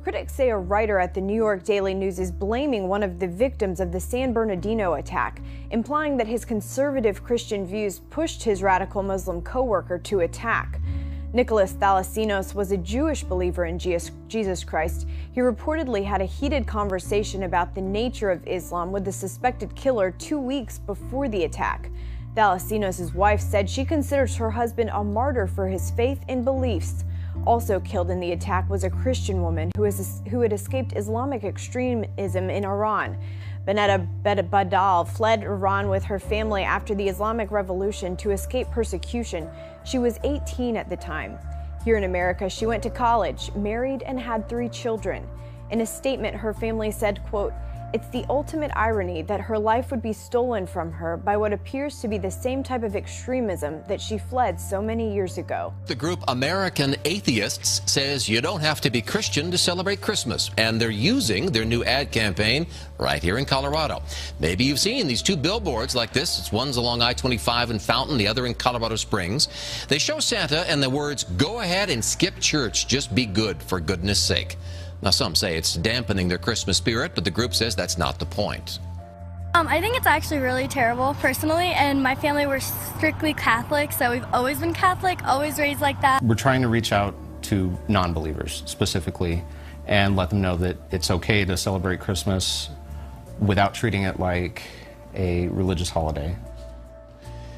Critics say a writer at the New York Daily News is blaming one of the victims of the San Bernardino attack, implying that his conservative Christian views pushed his radical Muslim co-worker to attack. Nicholas Thalassinos was a Jewish believer in Jesus Christ. He reportedly had a heated conversation about the nature of Islam with the suspected killer 2 weeks before the attack. Thalassinos' wife said she considers her husband a martyr for his faith and beliefs. Also killed in the attack was a Christian woman who had escaped Islamic extremism in Iran. Benetta Badal fled Iran with her family after the Islamic Revolution to escape persecution. She was 18 at the time. Here in America, she went to college, married, and had 3 children. In a statement, her family said, quote, "It's the ultimate irony that her life would be stolen from her by what appears to be the same type of extremism that she fled so many years ago." The group American Atheists says you don't have to be Christian to celebrate Christmas, and they're using their new ad campaign right here in Colorado. Maybe you've seen these 2 billboards like this. One's along I-25 in Fountain, the other in Colorado Springs. They show Santa and the words, "Go ahead and skip church, just be good for goodness sake." Now, some say it's dampening their Christmas spirit, but the group says that's not the point. I think it's actually really terrible, personally, and my family were strictly Catholic, so we've always been Catholic, always raised like that. We're trying to reach out to non-believers specifically and let them know that it's okay to celebrate Christmas without treating it like a religious holiday.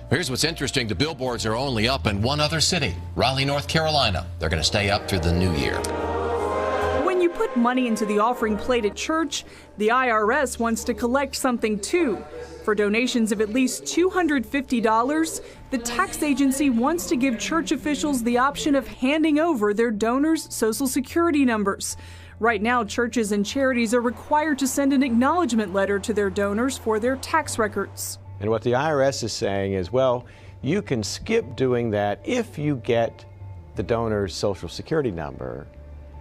Here's what's interesting. The billboards are only up in one other city, Raleigh, North Carolina. They're going to stay up through the new year. When you put money into the offering plate at church, the IRS wants to collect something too. For donations of at least $250, the tax agency wants to give church officials the option of handing over their donors' Social Security numbers. Right now, churches and charities are required to send an acknowledgement letter to their donors for their tax records. And what the IRS is saying is, well, you can skip doing that if you get the donor's Social Security number,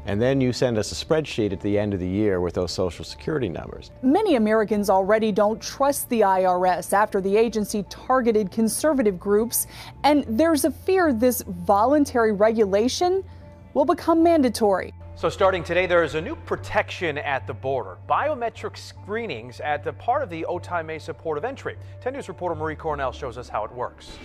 and then you send us a spreadsheet at the end of the year with those Social Security numbers. Many Americans already don't trust the IRS after the agency targeted conservative groups, and there's a fear this voluntary regulation will become mandatory. So starting today, there is a new protection at the border. Biometric screenings at the part of the Otay Mesa port of entry. 10 News reporter Marie Cornell shows us how it works.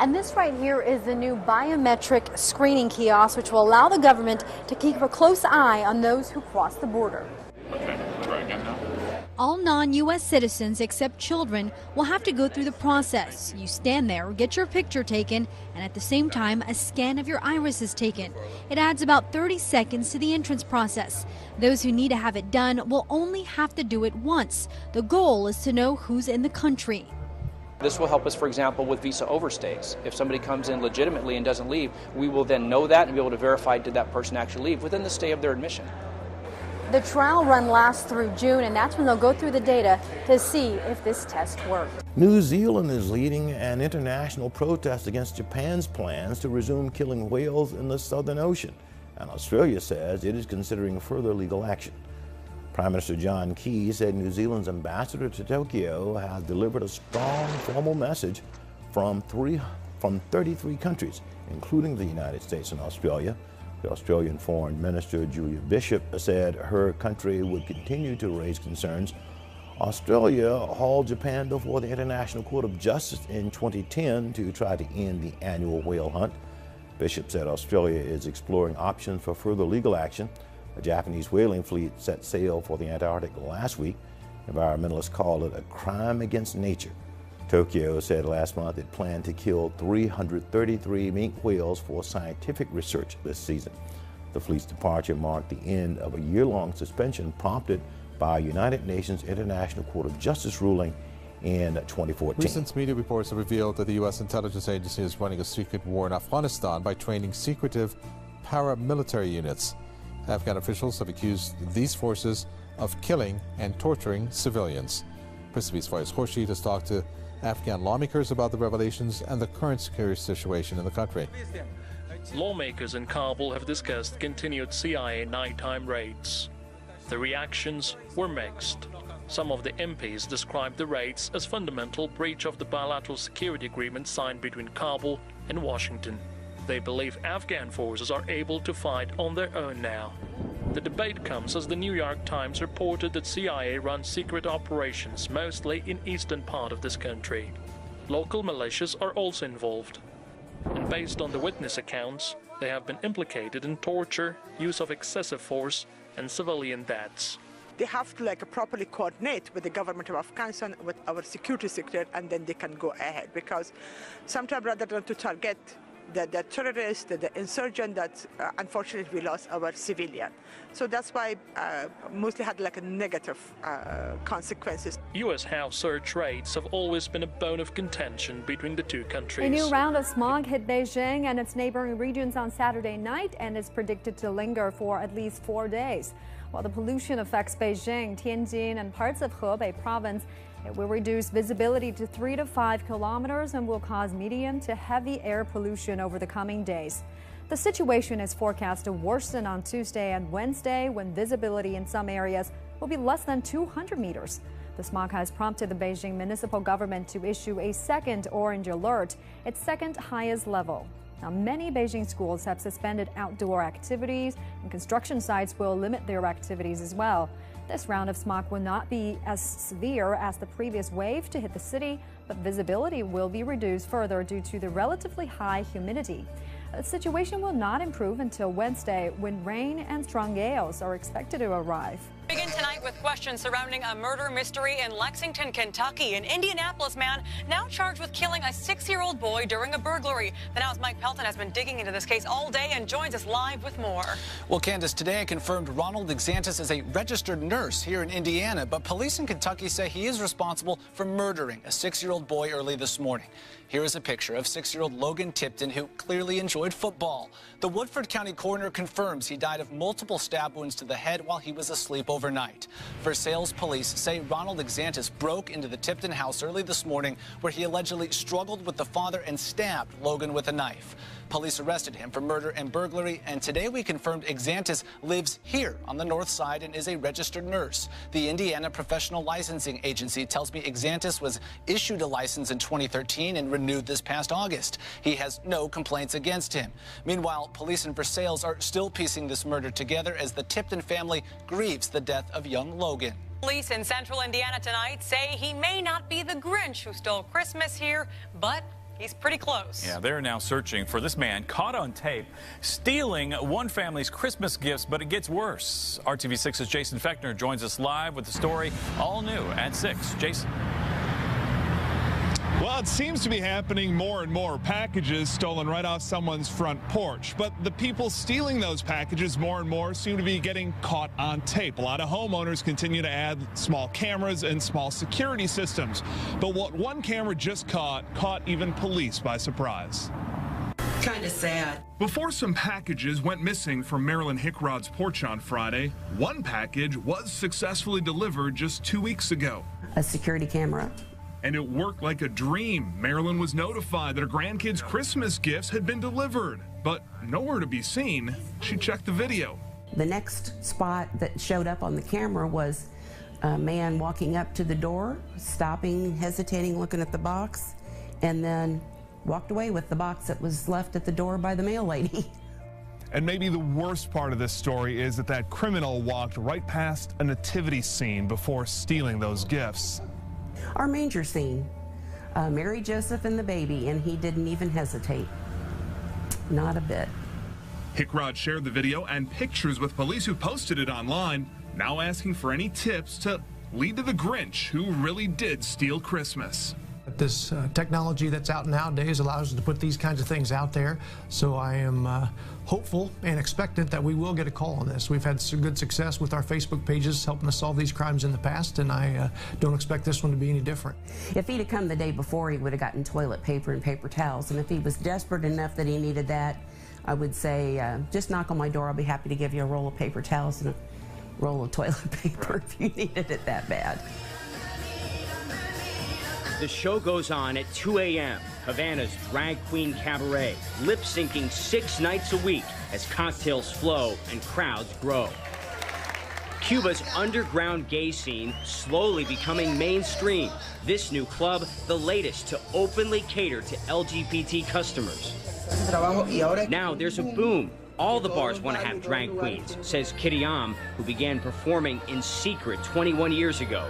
And this right here is the new biometric screening kiosk, which will allow the government to keep a close eye on those who cross the border. Okay, try again now. All non-U.S. citizens except children will have to go through the process. You stand there, get your picture taken, and at the same time, a scan of your iris is taken. It adds about 30 seconds to the entrance process. Those who need to have it done will only have to do it once. The goal is to know who's in the country. This will help us, for example, with visa overstays. If somebody comes in legitimately and doesn't leave, we will then know that and be able to verify did that person actually leave within the stay of their admission. The trial run lasts through June, and that's when they'll go through the data to see if this test worked. New Zealand is leading an international protest against Japan's plans to resume killing whales in the Southern Ocean, and Australia says it is considering further legal action. Prime Minister John Key said New Zealand's ambassador to Tokyo has delivered a strong formal message from 33 countries, including the United States and Australia. The Australian Foreign Minister Julia Bishop said her country would continue to raise concerns. Australia hauled Japan before the International Court of Justice in 2010 to try to end the annual whale hunt. Bishop said Australia is exploring options for further legal action. A Japanese whaling fleet set sail for the Antarctic last week. Environmentalists call it a crime against nature. Tokyo said last month it planned to kill 333 minke whales for scientific research this season. The fleet's departure marked the end of a year-long suspension prompted by a United Nations International Court of Justice ruling in 2014. Recent media reports have revealed that the U.S. intelligence agency is running a secret war in Afghanistan by training secretive paramilitary units. Afghan officials have accused these forces of killing and torturing civilians. Press TV's Faiz Khurshid has talked to Afghan lawmakers about the revelations and the current security situation in the country. Lawmakers in Kabul have discussed continued CIA nighttime raids. The reactions were mixed. Some of the MPs described the raids as fundamental breach of the bilateral security agreement signed between Kabul and Washington. They believe Afghan forces are able to fight on their own now. The debate comes as the New York Times reported that CIA runs secret operations, mostly in eastern part of this country. Local militias are also involved. And based on the witness accounts, they have been implicated in torture, use of excessive force, and civilian deaths. They have to properly coordinate with the government of Afghanistan, with our security sector, and then they can go ahead. Because sometimes rather than to target the terrorist, the insurgent, that unfortunately we lost our civilian. So that's why mostly had a negative consequences. U.S. house search raids have always been a bone of contention between the two countries. A new round of smog hit Beijing and its neighboring regions on Saturday night and is predicted to linger for at least 4 days. While the pollution affects Beijing, Tianjin, and parts of Hebei province, it will reduce visibility to 3 to 5 kilometers and will cause medium to heavy air pollution over the coming days. The situation is forecast to worsen on Tuesday and Wednesday, when visibility in some areas will be less than 200 meters. The smog has prompted the Beijing municipal government to issue a second orange alert, its second highest level. Now, many Beijing schools have suspended outdoor activities, and construction sites will limit their activities as well. This round of smog will not be as severe as the previous wave to hit the city, but visibility will be reduced further due to the relatively high humidity. The situation will not improve until Wednesday, when rain and strong gales are expected to arrive. Begin tonight with questions surrounding a murder mystery in Lexington, Kentucky. An Indianapolis man now charged with killing a 6-year-old boy during a burglary. The Now's Mike Pelton has been digging into this case all day and joins us live with more. Well, Candace, today I confirmed Ronald Exantis is a registered nurse here in Indiana, but police in Kentucky say he is responsible for murdering a 6-year-old boy early this morning. Here is a picture of 6-year-old Logan Tipton, who clearly enjoyed football. The Woodford County coroner confirms he died of multiple stab wounds to the head while he was asleep overnight. Versailles police say Ronald Exantis broke into the Tipton house early this morning, where he allegedly struggled with the father and stabbed Logan with a knife. Police arrested him for murder and burglary, and today we confirmed Exantis lives here on the north side and is a registered nurse. The Indiana Professional Licensing Agency tells me Exantis was issued a license in 2013 and renewed this past August. He has no complaints against him. Meanwhile, police in Versailles are still piecing this murder together as the Tipton family grieves the death of young Logan. Police in central Indiana tonight say he may not be the Grinch who stole Christmas here, but he's pretty close. Yeah, they're now searching for this man caught on tape stealing one family's Christmas gifts, but it gets worse. RTV6's Jason Fechner joins us live with the story all new at 6. Jason. Well, it seems to be happening more and more. Packages stolen right off someone's front porch. But the people stealing those packages more and more seem to be getting caught on tape. A lot of homeowners continue to add small cameras and small security systems. But what one camera just caught even police by surprise. Kind of sad. Before some packages went missing from Marilyn Hickrod's porch on Friday, one package was successfully delivered just 2 weeks ago. A security camera. And it worked like a dream. Marilyn was notified that her grandkids' Christmas gifts had been delivered, but nowhere to be seen. She checked the video. The next spot that showed up on the camera was a man walking up to the door, stopping, hesitating, looking at the box, and then walked away with the box that was left at the door by the mail lady. And maybe the worst part of this story is that criminal walked right past a nativity scene before stealing those gifts. Our manger scene, Mary, Joseph, and the baby, and he didn't even hesitate. Not a bit. Hickrod shared the video and pictures with police who posted it online, now asking for any tips to lead to the Grinch who really did steal Christmas. This technology that's out nowadays allows us to put these kinds of things out there, so I am hopeful and expectant that we will get a call on this. We've had some good success with our Facebook pages helping us solve these crimes in the past, and I don't expect this one to be any different. If he'd have come the day before, he would have gotten toilet paper and paper towels, and if he was desperate enough that he needed that, I would say, just knock on my door. I'll be happy to give you a roll of paper towels and a roll of toilet paper if you needed it that bad. The show goes on at 2 a.m. Havana's drag queen cabaret, lip-syncing 6 nights a week as cocktails flow and crowds grow. Cuba's underground gay scene slowly becoming mainstream. This new club, the latest to openly cater to LGBT customers. Now there's a boom. All the bars want to have drag queens, says Kiriam, who began performing in secret 21 years ago.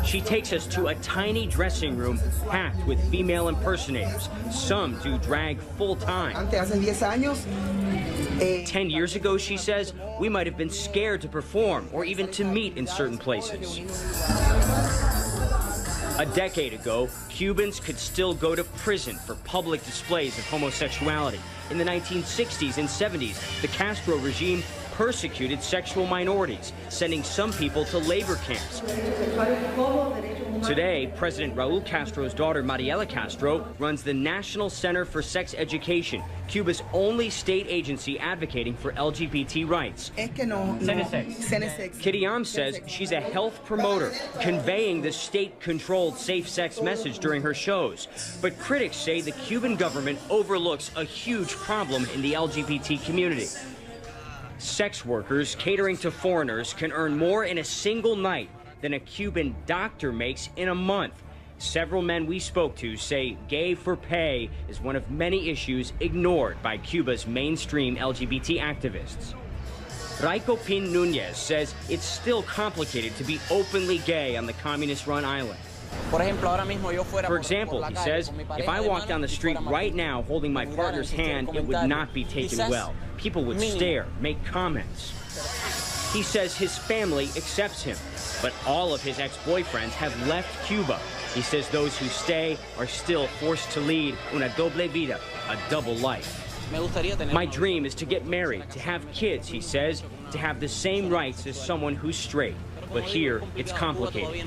She takes us to a tiny dressing room packed with female impersonators. Some do drag full-time. 10 years ago, she says, we might have been scared to perform or even to meet in certain places. A decade ago, Cubans could still go to prison for public displays of homosexuality. In the 1960s and 70s, the Castro regime persecuted sexual minorities, sending some people to labor camps. Today, President Raul Castro's daughter, Mariela Castro, runs the National Center for Sex Education, Cuba's only state agency advocating for LGBT rights. Kiriam says she's a health promoter, conveying the state-controlled safe-sex message during her shows. But critics say the Cuban government overlooks a huge problem in the LGBT community. Sex workers catering to foreigners can earn more in a single night than a Cuban doctor makes in a month. Several men we spoke to say gay for pay is one of many issues ignored by Cuba's mainstream LGBT activists. Raico Pin Nunez says it's still complicated to be openly gay on the communist-run island. For example, he says, if I walked down the street right now holding my partner's hand, it would not be taken well. People would stare, make comments. He says his family accepts him, but all of his ex-boyfriends have left Cuba. He says those who stay are still forced to lead una doble vida, a double life. My dream is to get married, to have kids, he says, to have the same rights as someone who's straight. But here, it's complicated.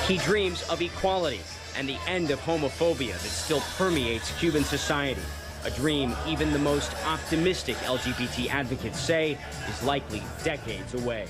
He dreams of equality and the end of homophobia that still permeates Cuban society. A dream even the most optimistic LGBT advocates say is likely decades away.